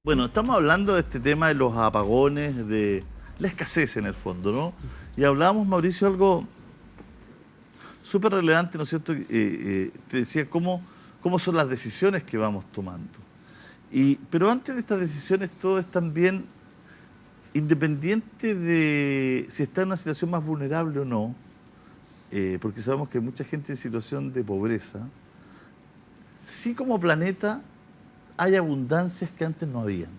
Bueno, estamos hablando de este tema de los apagones, de la escasez en el fondo, ¿no? Y hablábamos, Mauricio, algo súper relevante, ¿no es cierto? Te decía cómo son las decisiones que vamos tomando. Pero antes de estas decisiones, todo es también independiente de si está en una situación más vulnerable o no, porque sabemos que hay mucha gente en situación de pobreza. Sí, como planeta hay abundancias que antes no habían.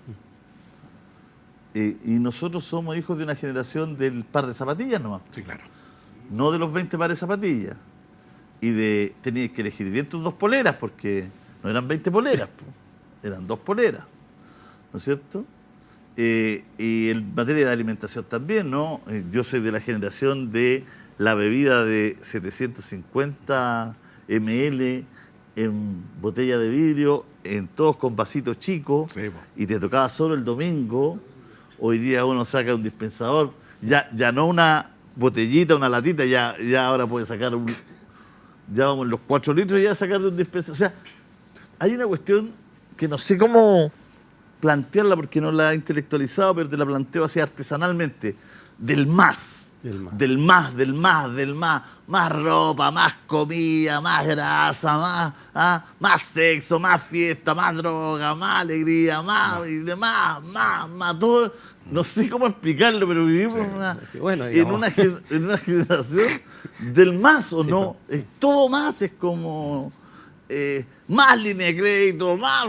Y nosotros somos hijos de una generación del par de zapatillas nomás. Sí, claro. No de los 20 pares de zapatillas. Tenías que elegir bien tus 2 poleras, porque no eran 20 poleras, eran 2 poleras, ¿no es cierto? Y en materia de alimentación también, ¿no? Yo soy de la generación de la bebida de 750 ml en botella de vidrio, en todos con vasitos chicos, Sí, y te tocaba solo el domingo. Hoy día uno saca un dispensador, ya no una botellita, una latita, ya ahora puede sacar ya vamos los 4 litros ya a sacar de un dispensador. O sea, hay una cuestión que no sé cómo plantearla porque no la he intelectualizado, pero te la planteo así artesanalmente, del más. Del más, más ropa, más comida, más grasa, más sexo, más fiesta, más droga, más alegría, más, todo. No sé cómo explicarlo, pero vivimos en una generación del más, ¿o no? Es todo más, es como más línea de crédito, más,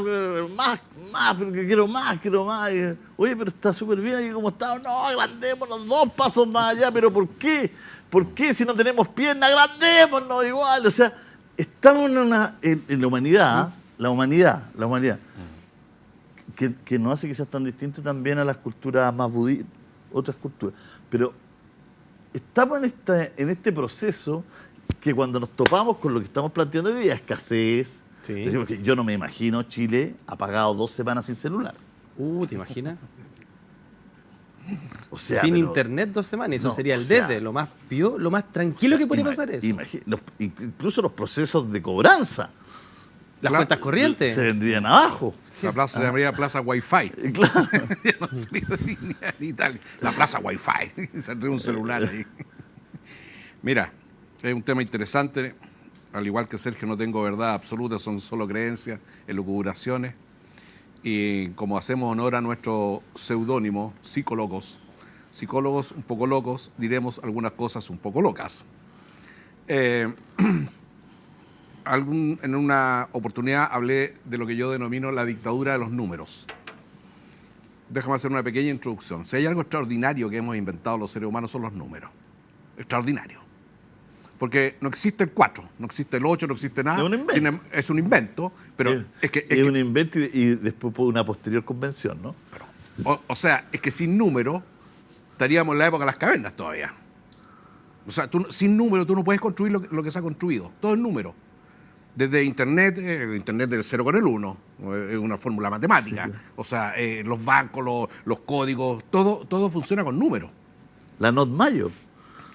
porque quiero más. Oye, pero está súper bien aquí como está. No, agrandémonos 2 pasos más allá, pero ¿por qué? ¿Por qué si no tenemos piernas, agrandémonos igual? O sea, estamos en la humanidad, la humanidad, que nos hace quizás tan distinto también a las culturas más budistas, otras culturas. Pero estamos en este proceso que cuando nos topamos con lo que estamos planteando hoy día, escasez, decimos que yo no me imagino Chile apagado 2 semanas sin celular. ¿Te imaginas? O sea, sin internet 2 semanas, eso sería el desde, lo más tranquilo que podría pasar eso. Incluso los procesos de cobranza. Las cuentas corrientes. Se vendrían abajo. La plaza se llamaría Plaza Wi-Fi. Claro. No sería lineal y tal. La Plaza Wi-Fi. Saldría un celular ahí. Mira, es un tema interesante. Al igual que Sergio, no tengo verdad absoluta, son solo creencias, elucubraciones. Y como hacemos honor a nuestro seudónimo, psicólogos un poco locos, diremos algunas cosas un poco locas. En una oportunidad hablé de lo que yo denomino la dictadura de los números. Déjame hacer una pequeña introducción. Si hay algo extraordinario que hemos inventado los seres humanos son los números. Extraordinario. Porque no existe el 4, no existe el 8, no existe nada. Es un invento, pero es un invento y después por una posterior convención, ¿no? O sea, es que sin número estaríamos en la época de las cavernas todavía. O sea, sin número tú no puedes construir lo que se ha construido. Todo es número. Desde Internet, el Internet del 0 con el 1, es una fórmula matemática. Sí. O sea, los bancos, los códigos, todo funciona con números. La Not Mayo.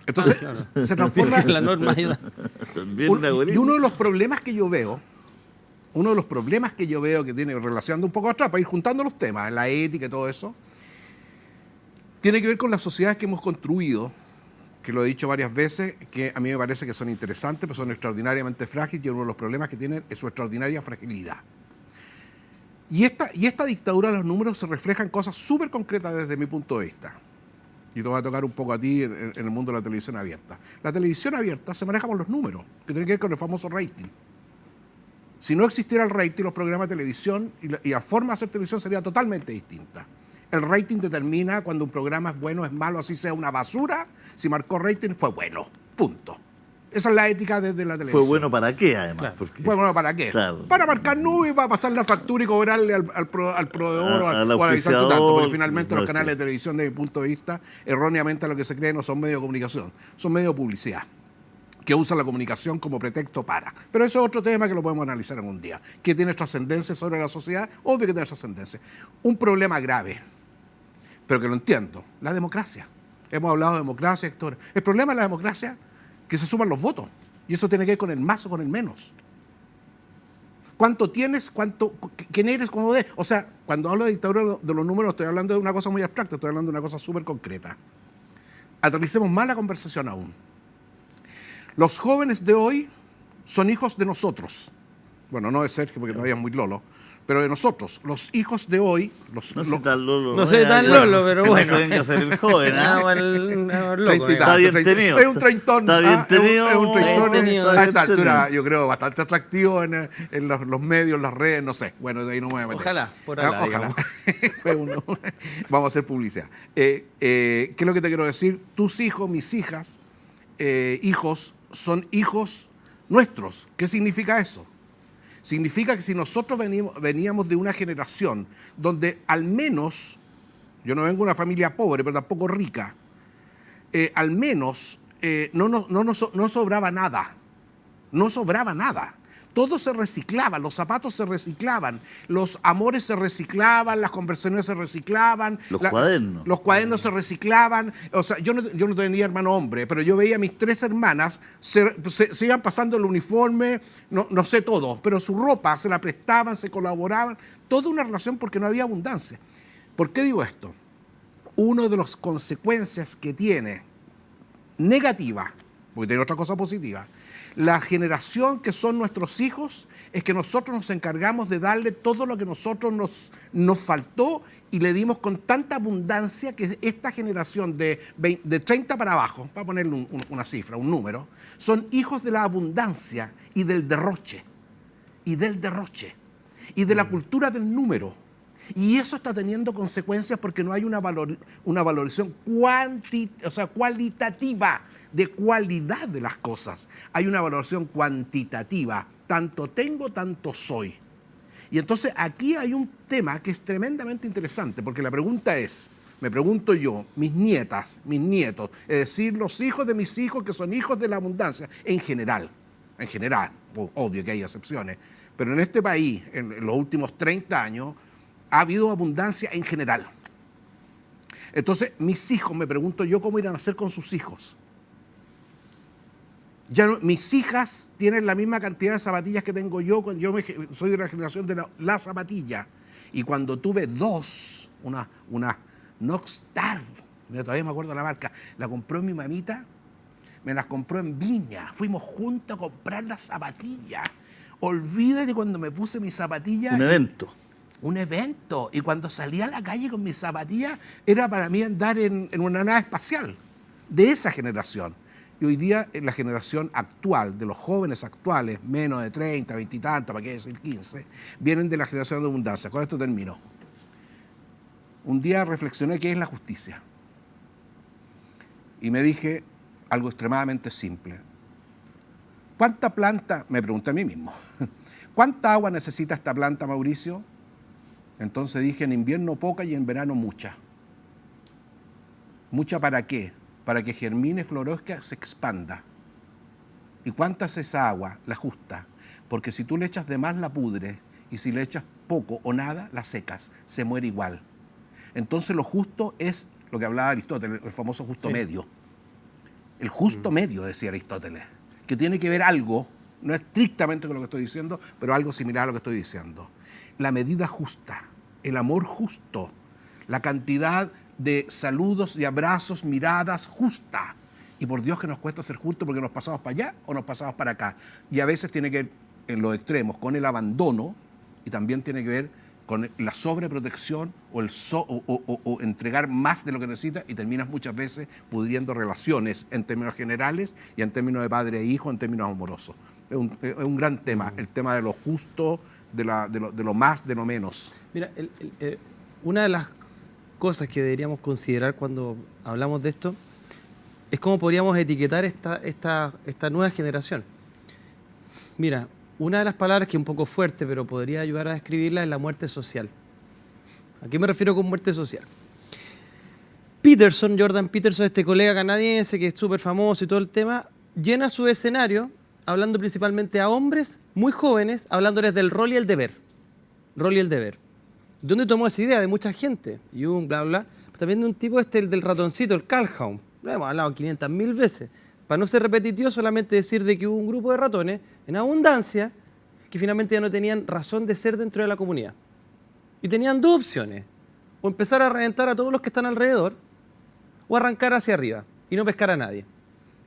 Entonces, se transforma en la normalidad. Y uno de los problemas que yo veo, que tiene, relacionando un poco atrás, para ir juntando los temas, la ética y todo eso, tiene que ver con las sociedades que hemos construido, que lo he dicho varias veces, que a mí me parece que son interesantes, pero son extraordinariamente frágiles, y uno de los problemas que tienen es su extraordinaria fragilidad. Y esta dictadura de los números se refleja en cosas súper concretas desde mi punto de vista. Y te va a tocar un poco a ti en el mundo de la televisión abierta. La televisión abierta se maneja por los números, que tiene que ver con el famoso rating. Si no existiera el rating, los programas de televisión y la forma de hacer televisión sería totalmente distinta. El rating determina cuando un programa es bueno, es malo, así sea una basura. Si marcó rating, fue bueno. Punto. Esa es la ética desde la televisión. ¿Fue bueno para qué, además? Claro. Porque... ¿Fue bueno para qué? Claro. Para marcar nubes, para pasar la factura y cobrarle al proveedor o al auspiciador, tanto, porque finalmente los canales de televisión, desde mi punto de vista, erróneamente lo que se cree no son medios de comunicación, son medios de publicidad, que usan la comunicación como pretexto para. Pero eso es otro tema que lo podemos analizar en un día. ¿Que tiene trascendencia sobre la sociedad? Obvio que tiene trascendencia. Un problema grave, pero que lo entiendo, la democracia. Hemos hablado de democracia, Héctor. El problema de la democracia es que se suman los votos. Y eso tiene que ver con el más o con el menos. ¿Cuánto tienes? ¿Quién eres? ¿Cómo ves? O sea, cuando hablo de dictadura de los números, estoy hablando de una cosa muy abstracta, estoy hablando de una cosa súper concreta. Aterricemos más la conversación aún. Los jóvenes de hoy son hijos de nosotros. Bueno, no de Sergio, porque todavía es muy lolo, pero de nosotros. Los hijos de hoy... No sé tan lolo. No sé tan lolo, pero que bueno. No se venga a ser el joven, ¿ah? Loco, Está bien tenido. Es un treintón. Está bien tenido. Es un treintón. Bien tenido. A esta altura, yo creo, bastante atractivo en los medios, las redes, no sé. Bueno, de ahí no me voy a meter. Ojalá, por allá, Ojalá. Vamos a hacer publicidad. ¿Qué es lo que te quiero decir? Tus hijos, mis hijas, hijos, son hijos nuestros. ¿Qué significa eso? Significa que si nosotros veníamos de una generación donde al menos, yo no vengo de una familia pobre, pero tampoco rica, al menos no sobraba nada. No sobraba nada. Todo se reciclaba, los zapatos se reciclaban, los amores se reciclaban, las conversaciones se reciclaban. Los cuadernos se reciclaban. O sea, yo no tenía hermano hombre, pero yo veía a mis 3 hermanas, se iban pasando el uniforme, no sé todo, pero su ropa se la prestaban, se colaboraban. Toda una relación porque no había abundancia. ¿Por qué digo esto? Una de las consecuencias que tiene negativa, porque tiene otra cosa positiva, la generación que son nuestros hijos es que nosotros nos encargamos de darle todo lo que nosotros nos faltó y le dimos con tanta abundancia que esta generación de 30 para abajo, para ponerle una cifra, un número, son hijos de la abundancia y del derroche, y de la cultura del número. Y eso está teniendo consecuencias porque no hay una valorización cualitativa de cualidad de las cosas. Hay una valoración cuantitativa. Tanto tengo, tanto soy. Y entonces aquí hay un tema que es tremendamente interesante, porque la pregunta es, me pregunto yo, mis nietas, mis nietos, es decir, los hijos de mis hijos que son hijos de la abundancia, en general, obvio que hay excepciones, pero en este país, en los últimos 30 años, ha habido abundancia en general. Entonces, mis hijos, me pregunto yo cómo irán a hacer con sus hijos. Mis hijas tienen la misma cantidad de zapatillas que tengo yo, cuando yo soy de la generación de la zapatilla. Y cuando tuve 2, una Nockstar, todavía me acuerdo de la marca, la compró mi mamita, me las compró en Viña. Fuimos juntos a comprar las zapatillas. Olvídate cuando me puse mis zapatillas. Un evento. Y cuando salía a la calle con mis zapatillas, era para mí andar en una nave espacial. De esa generación. Y hoy día, en la generación actual, de los jóvenes actuales, menos de 30, 20 y tanto, para qué decir 15, vienen de la generación de abundancia. Con esto termino. Un día reflexioné qué es la justicia. Y me dije algo extremadamente simple. ¿Cuánta planta? Me pregunté a mí mismo. ¿Cuánta agua necesita esta planta, Mauricio? Entonces dije, en invierno poca y en verano mucha. ¿Mucha para qué? Para que germine, florezca, se expanda. ¿Y cuánta es esa agua? La justa. Porque si tú le echas de más, la pudre. Y si le echas poco o nada, la secas. Se muere igual. Entonces lo justo es lo que hablaba Aristóteles, el famoso justo medio. El justo medio, decía Aristóteles. Que tiene que ver algo, no estrictamente con lo que estoy diciendo, pero algo similar a lo que estoy diciendo. La medida justa, el amor justo, la cantidad de saludos y abrazos, miradas justa. Y por Dios que nos cuesta ser justos porque nos pasamos para allá o nos pasamos para acá. Y a veces tiene que ver en los extremos con el abandono y también tiene que ver con la sobreprotección o entregar más de lo que necesita y terminas muchas veces pudriendo relaciones en términos generales y en términos de padre e hijo, en términos amorosos. Es un gran tema, el tema de lo justo, de lo más, de lo menos. Mira, una de las cosas que deberíamos considerar cuando hablamos de esto es cómo podríamos etiquetar esta nueva generación. Mira, una de las palabras que es un poco fuerte, pero podría ayudar a describirla, es la muerte social. ¿A qué me refiero con muerte social? Jordan Peterson, este colega canadiense que es súper famoso y todo el tema, llena su escenario hablando principalmente a hombres muy jóvenes, hablándoles del rol y el deber. Rol y el deber. ¿De dónde tomó esa idea? De mucha gente. Jung, bla, bla. También de un tipo el del ratoncito, el Calhoun. Lo hemos hablado 500.000 veces. Para no ser repetitivo, solamente decir de que hubo un grupo de ratones en abundancia que finalmente ya no tenían razón de ser dentro de la comunidad. Y tenían dos opciones: o empezar a reventar a todos los que están alrededor, o arrancar hacia arriba y no pescar a nadie.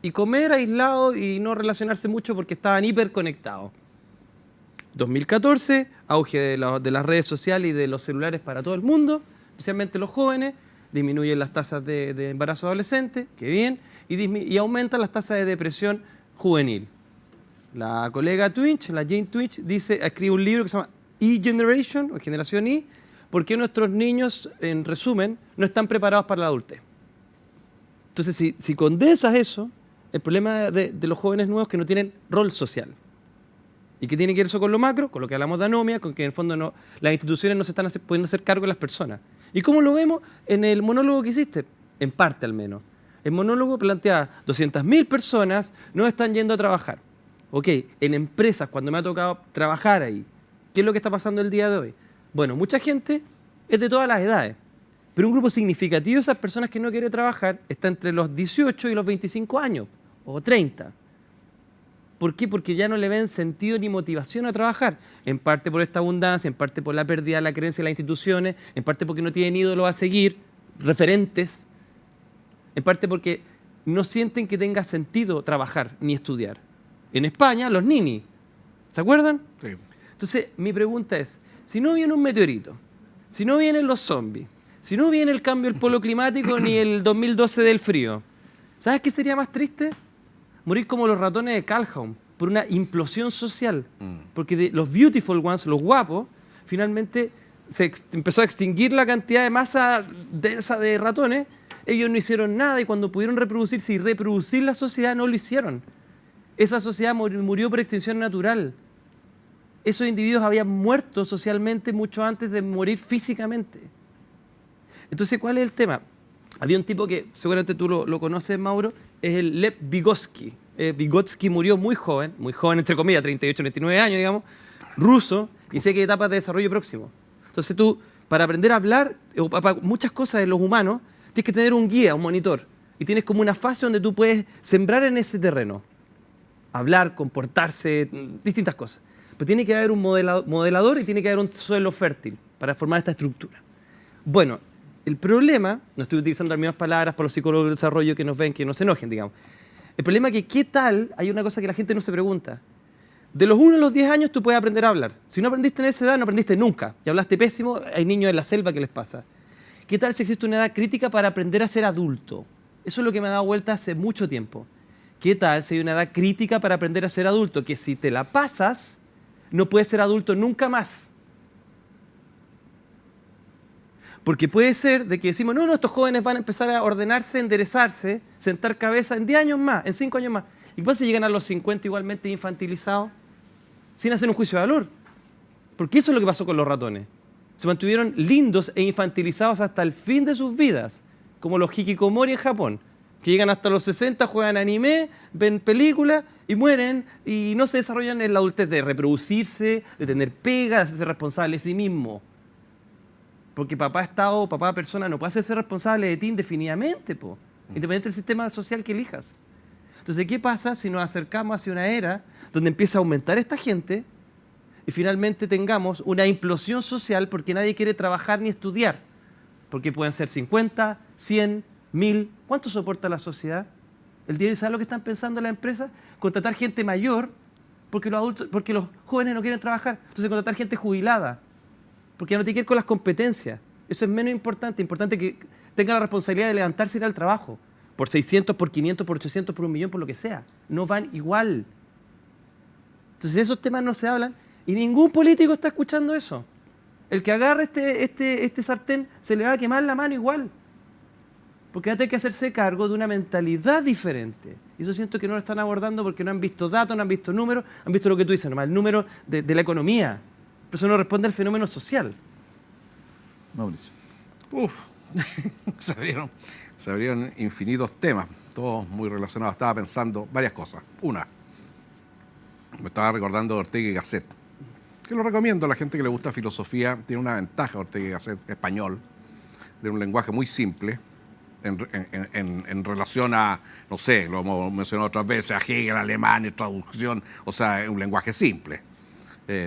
Y comer aislado y no relacionarse mucho porque estaban hiperconectados. 2014, auge de las redes sociales y de los celulares para todo el mundo, especialmente los jóvenes, disminuyen las tasas de embarazo adolescente, qué bien, y aumentan las tasas de depresión juvenil. La colega Twitch, la Jane Twitch, escribe un libro que se llama E-Generation, o Generación Y, ¿por qué nuestros niños, en resumen, no están preparados para la adultez? Entonces, si condensas eso, el problema de los jóvenes nuevos es que no tienen rol social. ¿Y qué tiene que ver eso con lo macro? Con lo que hablamos de anomia, con que en el fondo las instituciones no se están pudiendo hacer cargo de las personas. ¿Y cómo lo vemos? En el monólogo que hiciste, en parte al menos. El monólogo plantea 200.000 personas no están yendo a trabajar. Ok, en empresas, cuando me ha tocado trabajar ahí, ¿qué es lo que está pasando el día de hoy? Bueno, mucha gente es de todas las edades, pero un grupo significativo de esas personas que no quiere trabajar está entre los 18 y los 25 años, o 30. ¿Por qué? Porque ya no le ven sentido ni motivación a trabajar. En parte por esta abundancia, en parte por la pérdida de la creencia en las instituciones, en parte porque no tienen ídolos a seguir, referentes, en parte porque no sienten que tenga sentido trabajar ni estudiar. En España, los ninis, ¿se acuerdan? Sí. Entonces, mi pregunta es, si no viene un meteorito, si no vienen los zombies, si no viene el cambio del polo climático ni el 2012 del frío, ¿sabes qué sería más triste? Morir como los ratones de Calhoun, por una implosión social. Porque de los beautiful ones, los guapos, finalmente se empezó a extinguir la cantidad de masa densa de ratones. Ellos no hicieron nada y cuando pudieron reproducirse y reproducir la sociedad, no lo hicieron. Esa sociedad murió por extinción natural. Esos individuos habían muerto socialmente mucho antes de morir físicamente. Entonces, ¿cuál es el tema? Había un tipo que seguramente tú lo conoces, Mauro, es el Lev Vygotsky. Vygotsky murió muy joven entre comillas, 38, 39 años, digamos, ruso, y sé que etapas de desarrollo próximo. Entonces tú, para aprender a hablar, o para muchas cosas de los humanos, tienes que tener un guía, un monitor, y tienes como una fase donde tú puedes sembrar en ese terreno. Hablar, comportarse, distintas cosas. Pero tiene que haber un modelador y tiene que haber un suelo fértil para formar esta estructura. Bueno, el problema, no estoy utilizando las mismas palabras para los psicólogos del desarrollo que nos ven, que no se enojen, digamos. El problema es que, ¿qué tal? Hay una cosa que la gente no se pregunta. De los 1 a los 10 años tú puedes aprender a hablar. Si no aprendiste en esa edad, no aprendiste nunca. Y hablaste pésimo, hay niños en la selva que les pasa. ¿Qué tal si existe una edad crítica para aprender a ser adulto? Eso es lo que me ha dado vuelta hace mucho tiempo. ¿Qué tal si hay una edad crítica para aprender a ser adulto? Que si te la pasas, no puedes ser adulto nunca más. Porque puede ser de que decimos, no, estos jóvenes van a empezar a ordenarse, enderezarse, sentar cabeza en 10 años más, en 5 años más. ¿Y qué pasa si llegan a los 50 igualmente infantilizados, sin hacer un juicio de valor? Porque eso es lo que pasó con los ratones. Se mantuvieron lindos e infantilizados hasta el fin de sus vidas, como los hikikomori en Japón, que llegan hasta los 60, juegan anime, ven películas y mueren y no se desarrollan en la adultez de reproducirse, de tener pegas, de hacerse responsable de sí mismo. Porque papá Estado o papá persona no puede hacerse responsable de ti indefinidamente, independiente del sistema social que elijas. Entonces, ¿qué pasa si nos acercamos hacia una era donde empieza a aumentar esta gente y finalmente tengamos una implosión social porque nadie quiere trabajar ni estudiar? Porque pueden ser 50, 100, 1000. ¿Cuánto soporta la sociedad? El día de hoy, ¿sabes lo que están pensando las empresas? Contratar gente mayor porque los jóvenes no quieren trabajar. Entonces, contratar gente jubilada. Porque ya no tiene que ir con las competencias. Eso es menos importante. Importante que tenga la responsabilidad de levantarse y ir al trabajo. Por 600, por 500, por 800, por 1.000.000, por lo que sea. No van igual. Entonces de esos temas no se hablan y ningún político está escuchando eso. El que agarre este sartén se le va a quemar la mano igual. Porque va a tener que hacerse cargo de una mentalidad diferente. Y eso siento que no lo están abordando porque no han visto datos, no han visto números, han visto lo que tú dices, nomás, el número de la economía. Pero eso no responde al fenómeno social. Mauricio. Se abrieron infinitos temas, todos muy relacionados. Estaba pensando varias cosas. Una, me estaba recordando de Ortega y Gasset, que lo recomiendo a la gente que le gusta filosofía. Tiene una ventaja Ortega y Gasset, español, de un lenguaje muy simple en relación a, no sé, lo hemos mencionado otras veces, a Hegel, alemán, traducción, o sea, es un lenguaje simple.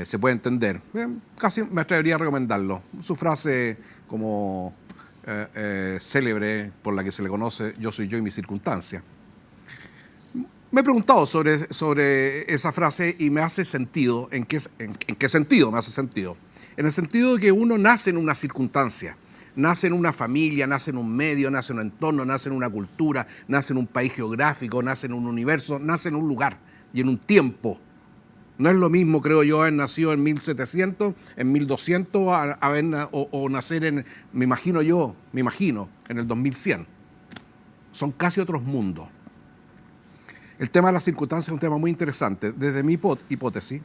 se puede entender. Casi me atrevería a recomendarlo. Su frase como célebre por la que se le conoce, yo soy yo y mi circunstancia. Me he preguntado sobre esa frase y me hace sentido. ¿En qué sentido me hace sentido? En el sentido de que uno nace en una circunstancia, nace en una familia, nace en un medio, nace en un entorno, nace en una cultura, nace en un país geográfico, nace en un universo, nace en un lugar y en un tiempo. No es lo mismo, creo yo, haber nacido en 1700, en 1200, o nacer me imagino, en el 2100. Son casi otros mundos. El tema de las circunstancias es un tema muy interesante. Desde mi hipótesis,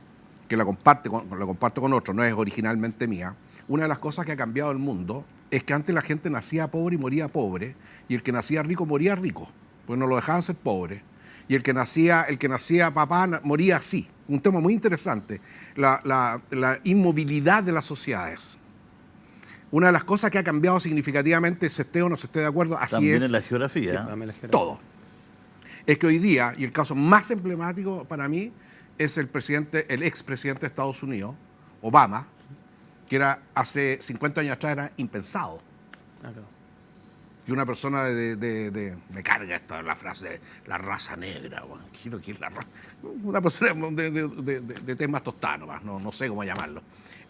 que la comparto con otros, no es originalmente mía, una de las cosas que ha cambiado el mundo es que antes la gente nacía pobre y moría pobre, y el que nacía rico moría rico, porque no lo dejaban ser pobre, y el que nacía papá moría así. Un tema muy interesante, la inmovilidad de las sociedades. Una de las cosas que ha cambiado significativamente, se esté o no se esté de acuerdo, así También es. en la geografía. Sí, para mí la geografía. Todo. Es que hoy día, y el caso más emblemático para mí, es el expresidente de Estados Unidos, Obama, que era hace 50 años atrás era impensado. Ah, claro. Que una persona me carga esta la frase, la raza negra, bueno, quiero que es la raza, una persona de temas tostanos, no sé cómo llamarlo,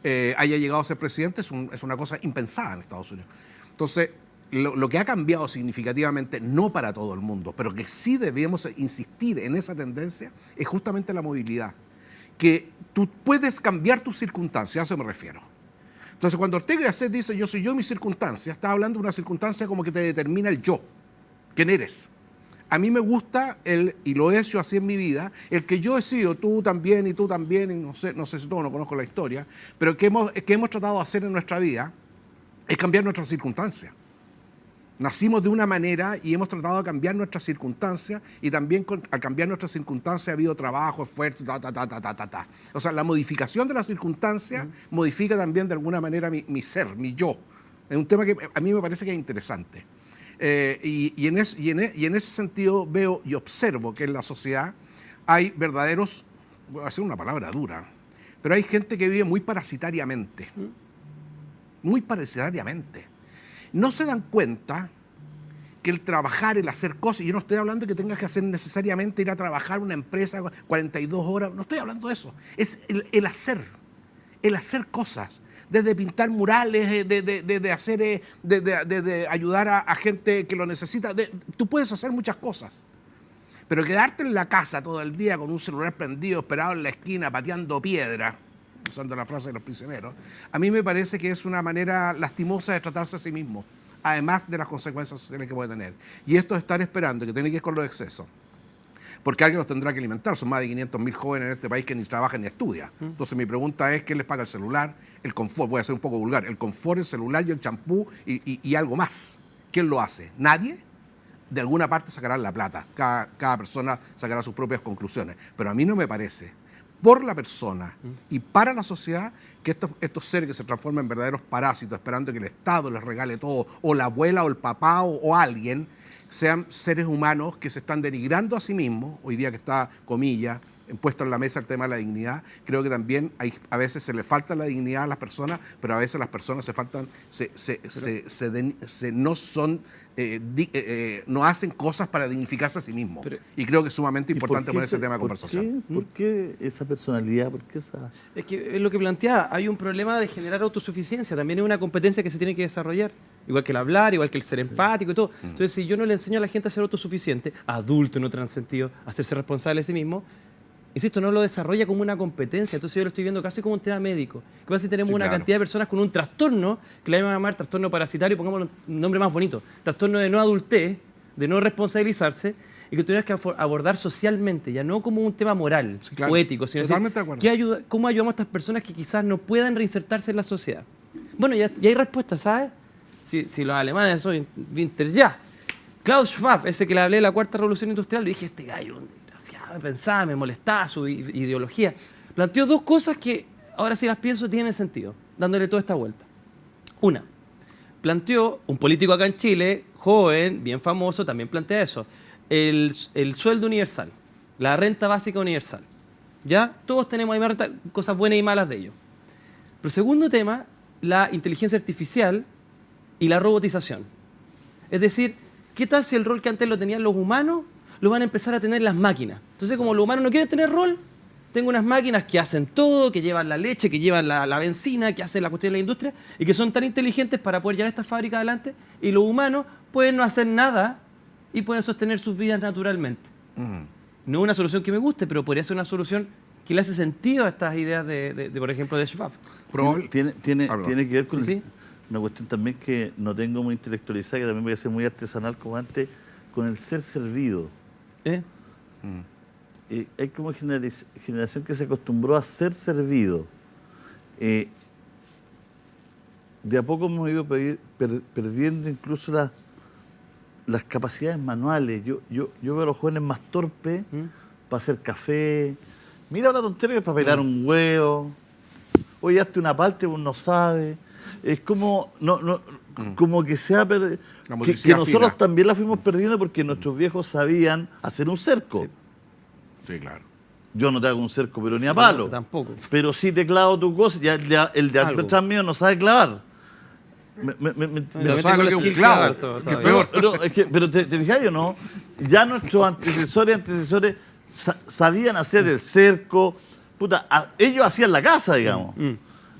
haya llegado a ser presidente es una cosa impensada en Estados Unidos. Entonces, lo que ha cambiado significativamente, no para todo el mundo, pero que sí debemos insistir en esa tendencia, es justamente la movilidad. Que tú puedes cambiar tus circunstancias, a eso me refiero. Entonces, cuando Ortega y Gasset dice yo soy yo y mis circunstancias, está hablando de una circunstancia como que te determina el yo, quién eres. A mí me gusta, y lo he hecho así en mi vida, el que yo he sido, tú también, y no sé si todo, no conozco la historia, pero que hemos tratado de hacer en nuestra vida es cambiar nuestras circunstancias. Nacimos de una manera y hemos tratado de cambiar nuestras circunstancias, y también al cambiar nuestras circunstancias ha habido trabajo, esfuerzo, O sea, la modificación de las circunstancias modifica también de alguna manera mi ser, mi yo. Es un tema que a mí me parece que es interesante. Y en ese sentido veo y observo que en la sociedad hay verdaderos, voy a hacer una palabra dura, pero hay gente que vive muy parasitariamente. Muy parasitariamente. No se dan cuenta que el trabajar, el hacer cosas, y yo no estoy hablando de que tengas que hacer necesariamente ir a trabajar una empresa 42 horas, no estoy hablando de eso, es el hacer cosas, desde pintar murales, de ayudar a gente que lo necesita, tú puedes hacer muchas cosas, pero quedarte en la casa todo el día con un celular prendido, esperado en la esquina, pateando piedra, usando la frase de los prisioneros, a mí me parece que es una manera lastimosa de tratarse a sí mismo, además de las consecuencias sociales que puede tener. Y esto de estar esperando, que tiene que ir con los excesos, porque alguien los tendrá que alimentar. Son más de 500.000 jóvenes en este país que ni trabajan ni estudian. Entonces mi pregunta es, ¿quién les paga el celular, el confort? Voy a ser un poco vulgar, el confort, el celular y el champú y algo más. ¿Quién lo hace? ¿Nadie? De alguna parte sacarán la plata. Cada persona sacará sus propias conclusiones. Pero a mí no me parece, por la persona y para la sociedad, que estos seres que se transforman en verdaderos parásitos, esperando que el Estado les regale todo, o la abuela o el papá o alguien, sean seres humanos que se están denigrando a sí mismos. Hoy día que está, comillas, puesto en la mesa el tema de la dignidad, creo que también a veces se le falta la dignidad a las personas, pero a veces las personas no hacen cosas para dignificarse a sí mismos. Y creo que es sumamente importante poner ese tema de conversación. ¿Por qué esa personalidad? ¿Por qué esa...? Es que es lo que planteaba, hay un problema de generar autosuficiencia, también es una competencia que se tiene que desarrollar, igual que el hablar, igual que el ser empático y todo. Entonces, si yo no le enseño a la gente a ser autosuficiente, adulto en otro sentido, a hacerse responsable de sí mismo, insisto, no lo desarrolla como una competencia. Entonces yo lo estoy viendo casi como un tema médico. ¿Qué pasa si tenemos una cantidad de personas con un trastorno, que le vamos a llamar trastorno parasitario, pongámosle un nombre más bonito, trastorno de no adultez, de no responsabilizarse, y que tuvieras que abordar socialmente, ya no como un tema moral o ético, sino decir, ¿cómo ayudamos a estas personas que quizás no puedan reinsertarse en la sociedad? Bueno, ya hay respuestas, ¿sabes? Si los alemanes son Winter ya. Klaus Schwab, ese que le hablé de la cuarta revolución industrial, le dije, este gallo, me pensaba, me molestaba su ideología. Planteó dos cosas que, ahora si las pienso, tienen sentido, dándole toda esta vuelta. Una, planteó, un político acá en Chile, joven, bien famoso, también plantea eso, el sueldo universal, la renta básica universal. ¿Ya? Todos tenemos cosas buenas y malas de ello. Pero segundo tema, la inteligencia artificial y la robotización. Es decir, ¿qué tal si el rol que antes lo tenían los humanos lo van a empezar a tener las máquinas? Entonces, como los humanos no quieren tener rol, tengo unas máquinas que hacen todo, que llevan la leche, que llevan la benzina, que hacen la cuestión de la industria y que son tan inteligentes para poder llevar esta fábrica adelante, y los humanos pueden no hacer nada y pueden sostener sus vidas naturalmente. No es una solución que me guste, pero podría ser una solución que le hace sentido a estas ideas de por ejemplo, de Schwab. Tiene que ver con Sí. una cuestión también que no tengo muy intelectualizada, que también voy a ser muy artesanal como antes, con el ser servido. ¿Eh? Hay como generación que se acostumbró a ser servido. De a poco hemos ido perdiendo incluso las capacidades manuales. Yo veo a los jóvenes más torpes para hacer café. Mira una tontería que es para pelar un huevo. Oye, hazte una parte, uno no sabe. Es como, como que se ha perdido. La Que motricidad nosotros fina. también la fuimos perdiendo porque nuestros viejos sabían hacer un cerco. Sí. Sí, claro. Yo no te hago un cerco, pero ni a palo. No, tampoco. Pero sí te clavo tu cosa. Ya el de Algo. atrás mío no sabe clavar. No sabe lo que es un clavo. Que es peor. Pero te fijas o no, ya nuestros antecesores sabían hacer el cerco. Puta, ellos hacían la casa, digamos.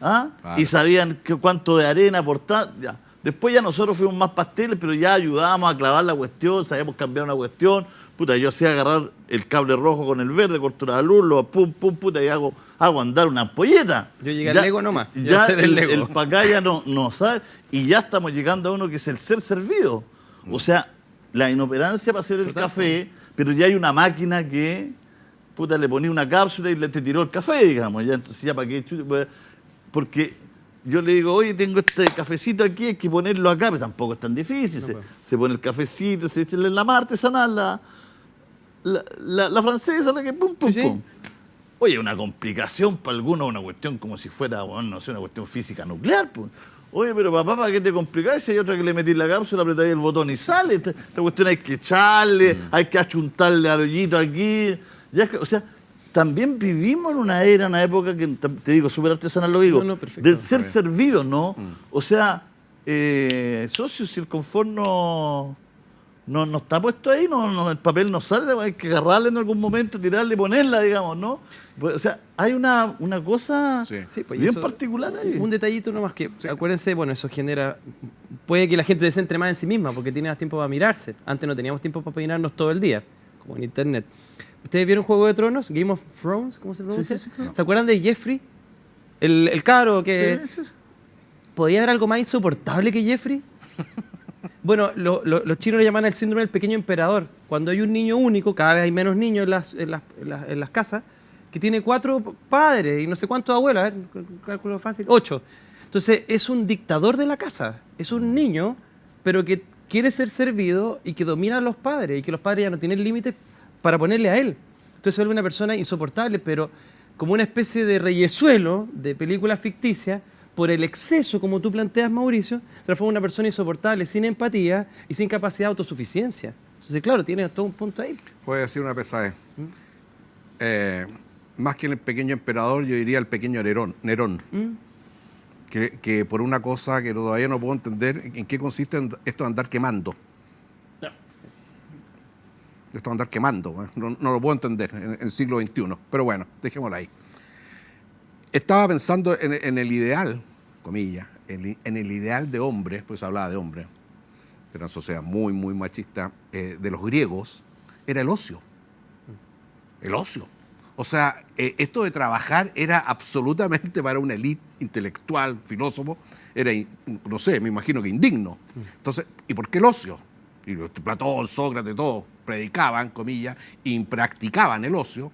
¿Ah? Claro. Y sabían cuánto de arena aportar. Ya. Después ya nosotros fuimos más pasteles, pero ya ayudábamos a clavar la cuestión, sabíamos cambiar una cuestión. Puta, yo hacía agarrar el cable rojo con el verde, corto la luz, lo pum, puta, y hago andar una ampolleta. Yo llegué al Ya- Lego nomás, yo Ya sé del Lego. el pacaya no sabe, y ya estamos llegando a uno que es el ser servido. O sea, la inoperancia para hacer el Total. café, pero ya hay una máquina que, puta, le ponía una cápsula y te tiró el café, digamos. Ya, entonces ya para qué porque yo le digo, oye, tengo este cafecito aquí, hay que ponerlo acá, pero tampoco es tan difícil. Se pone el cafecito, se echa la más artesanal, la francesa, la que pum, pum, Sí, sí. pum. Oye, una complicación para algunos, una cuestión como si fuera, bueno, no sé, una cuestión física nuclear. Pues. Oye, pero papá, ¿para qué te complicáis? Si hay otra que le metís la cápsula, apretáis el botón y sale. Esta cuestión hay que echarle, hay que achuntarle al hoyito aquí. Ya es que, o sea, también vivimos en una era, una época que, te digo, súper artesanal lo digo, No, perfecto. del ser servido, ¿no? O sea, socio, si el confort no está puesto ahí, el papel no sale, hay que agarrarle en algún momento, tirarle y ponerla, digamos, ¿no? Pues, o sea, hay una cosa Sí. Sí, pues, y bien eso- particular ahí. Un detallito nomás que, acuérdense, bueno, eso genera, puede que la gente se centre más en sí misma porque tiene más tiempo para mirarse. Antes no teníamos tiempo para mirarnos todo el día, como en internet. ¿Ustedes vieron Juego de Tronos? Game of Thrones, ¿cómo se pronuncia? sí, claro. ¿Se acuerdan de Jeffrey? El cabro que... Sí, sí. ¿Podía haber algo más insoportable que Jeffrey? Bueno, los chinos le llaman el síndrome del pequeño emperador. Cuando hay un niño único, cada vez hay menos niños en las casas, que tiene 4 padres y no sé cuántos abuelos, a ver, cálculo fácil, 8. Entonces, es un dictador de la casa. Es un niño, pero que quiere ser servido y que domina a los padres y que los padres ya no tienen límites para ponerle a él. Entonces se vuelve una persona insoportable, pero como una especie de reyesuelo de película ficticia, por el exceso, como tú planteas, Mauricio, transforma en una persona insoportable, sin empatía y sin capacidad de autosuficiencia. Entonces, claro, tiene todo un punto ahí. Puede decir una pesadez. Más que el pequeño emperador, yo diría el pequeño Nerón. Que por una cosa que todavía no puedo entender, ¿en qué consiste esto de andar quemando? Esto de andar quemando, ¿eh? No lo puedo entender en el siglo XXI. Pero bueno, dejémoslo ahí. Estaba pensando en el ideal, comillas, en el ideal de hombre, pues hablaba de hombre, de una sociedad muy, muy machista, de los griegos, era el ocio. El ocio. O sea, esto de trabajar era absolutamente para una élite intelectual, filósofo, era, no sé, me imagino que indigno. Entonces, ¿y por qué el ocio? Y Platón, Sócrates, todos predicaban, comillas, y practicaban el ocio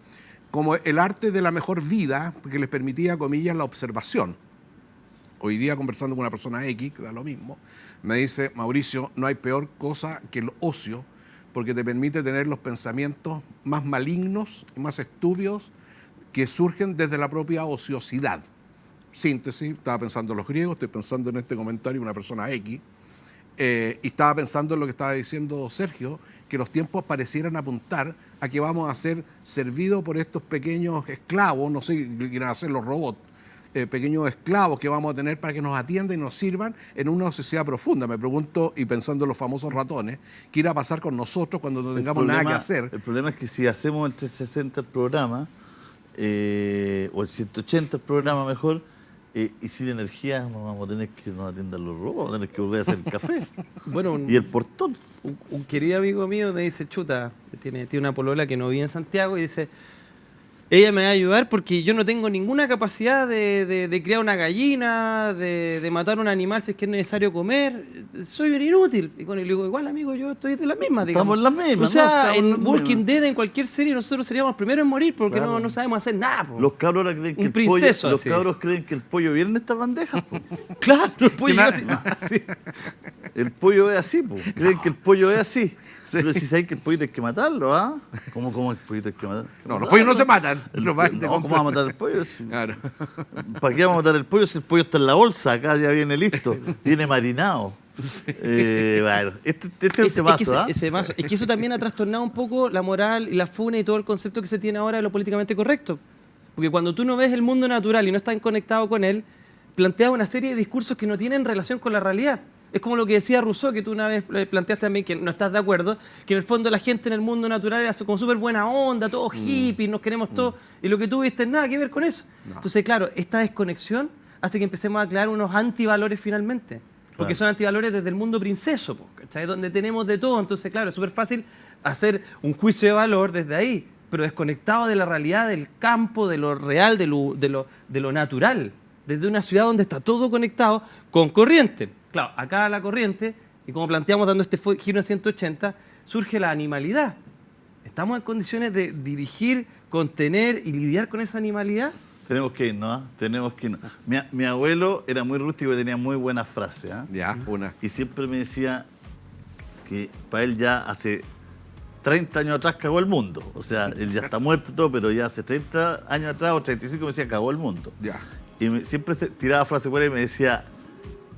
como el arte de la mejor vida, porque les permitía, comillas, la observación. Hoy día, conversando con una persona X, que da lo mismo, me dice, Mauricio, no hay peor cosa que el ocio, porque te permite tener los pensamientos más malignos y más estúpidos que surgen desde la propia ociosidad. Síntesis, estaba pensando en los griegos, estoy pensando en este comentario de una persona X, y estaba pensando en lo que estaba diciendo Sergio, que los tiempos parecieran apuntar a que vamos a ser servidos por estos pequeños esclavos, no sé qué quieren hacer los robots, pequeños esclavos que vamos a tener para que nos atiendan y nos sirvan en una sociedad profunda. Me pregunto, y pensando en los famosos ratones, ¿qué irá a pasar con nosotros cuando no tengamos nada que hacer? El problema es que si hacemos el 360 el programa, o el 180 el programa mejor, y sin energía no vamos a tener que nos atiendan los robots, vamos a tener que volver a hacer el café. Bueno, Y el portón. un querido amigo mío me dice, chuta, tiene una polola que no vive en Santiago y dice, ella me va a ayudar porque yo no tengo ninguna capacidad de criar una gallina, de matar un animal si es que es necesario comer. Soy un inútil. Y con él le digo, igual amigo, yo estoy de las mismas, digamos. Estamos en las mismas, O sea, ¿no? Estamos en en las Walking mismas. Dead, en cualquier serie, nosotros seríamos los primeros en morir porque Claro. no sabemos hacer nada. Po. Los cabros ahora creen que Un el pollo, princeso, los así. cabros creen que el pollo viene en estas bandejas. Po. Claro, el pollo Que así. Sí. El pollo es así, po. Creen que el pollo es así. Pero si sabéis que el pollito hay que matarlo, ¿ah? ¿Cómo el pollito hay que matarlo? No, los pollos no se matan. No, ¿cómo vamos a matar el pollo? Claro. ¿Para qué vamos a matar el pollo si el pollo está en la bolsa? Acá ya viene listo, viene marinado. Bueno, este es el temazo, ¿ah? Ese temazo. Es que eso también ha trastornado un poco la moral y la funa y todo el concepto que se tiene ahora de lo políticamente correcto. Porque cuando tú no ves el mundo natural y no estás conectado con él, planteas una serie de discursos que no tienen relación con la realidad. Es como lo que decía Rousseau, que tú una vez planteaste también, que no estás de acuerdo, que en el fondo la gente en el mundo natural es como súper buena onda, todos hippies, nos queremos todos, y lo que tú viste nada que ver con eso. No. Entonces, claro, esta desconexión hace que empecemos a crear unos antivalores finalmente. Porque Claro. son antivalores desde el mundo princeso, po, ¿cachai? Donde tenemos de todo. Entonces, claro, es súper fácil hacer un juicio de valor desde ahí, pero desconectado de la realidad del campo, de lo real, de lo natural. Desde una ciudad donde está todo conectado con corriente. Claro, acá la corriente, y como planteamos dando este giro en 180, surge la animalidad. ¿Estamos en condiciones de dirigir, contener y lidiar con esa animalidad? Tenemos que irnos, ¿ah? Tenemos que irnos. Mi abuelo era muy rústico y tenía muy buenas frases, ¿ah? Ya, una. Y siempre me decía que para él ya hace 30 años atrás cagó el mundo. O sea, él ya está muerto y todo, pero ya hace 30 años atrás o 35 me decía cagó el mundo. Ya. Y siempre tiraba frases por ahí y me decía,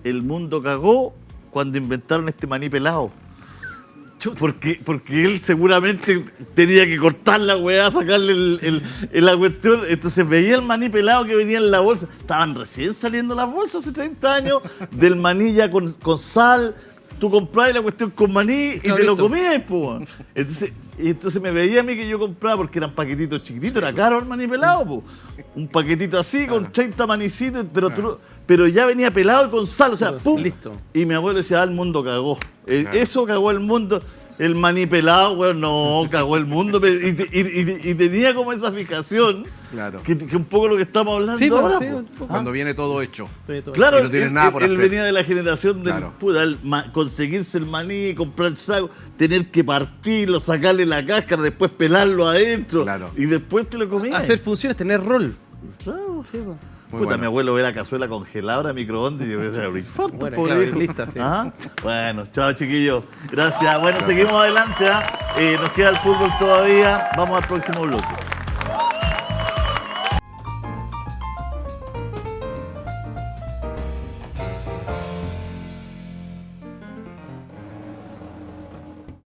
el mundo cagó cuando inventaron este maní pelado. Porque él seguramente tenía que cortar la weá, sacarle la cuestión. Entonces veía el maní pelado que venía en la bolsa. Estaban recién saliendo las bolsas hace 30 años del maní ya con sal. Tú comprabas la cuestión con maní y Claro, te lo listo. comías, po. Entonces me veía a mí que yo compraba porque eran paquetitos chiquititos, era caro el maní pelado, po. Un paquetito así con 30 manicitos, pero ya venía pelado y con sal, o sea, Claro, ¡pum! listo. Y mi abuelo decía, el mundo cagó. Claro. Eso cagó el mundo. El maní pelado, weón, no, cagó el mundo. Y tenía como esa fijación, Claro. que un poco lo que estamos hablando Sí, ahora, sí, po. un poco. Cuando viene todo hecho. Claro, Y no tienes él, nada por él hacer. venía de la generación del Claro. puta, conseguirse el maní, comprar el saco, tener que partirlo, sacarle la cáscara, después pelarlo adentro Claro. y después te lo comías. Hacer funciones, tener rol. Claro. Sí, po. Muy Puta, bueno. mi abuelo ve la cazuela congelada, ahora microondas y yo pensaba, un infarto, Bueno, pobre claro, viejo. lista, sí. ¿Ah? Bueno, chao chiquillos. Gracias. Bueno, seguimos adelante. ¿Ah? Nos queda el fútbol todavía. Vamos al próximo bloque.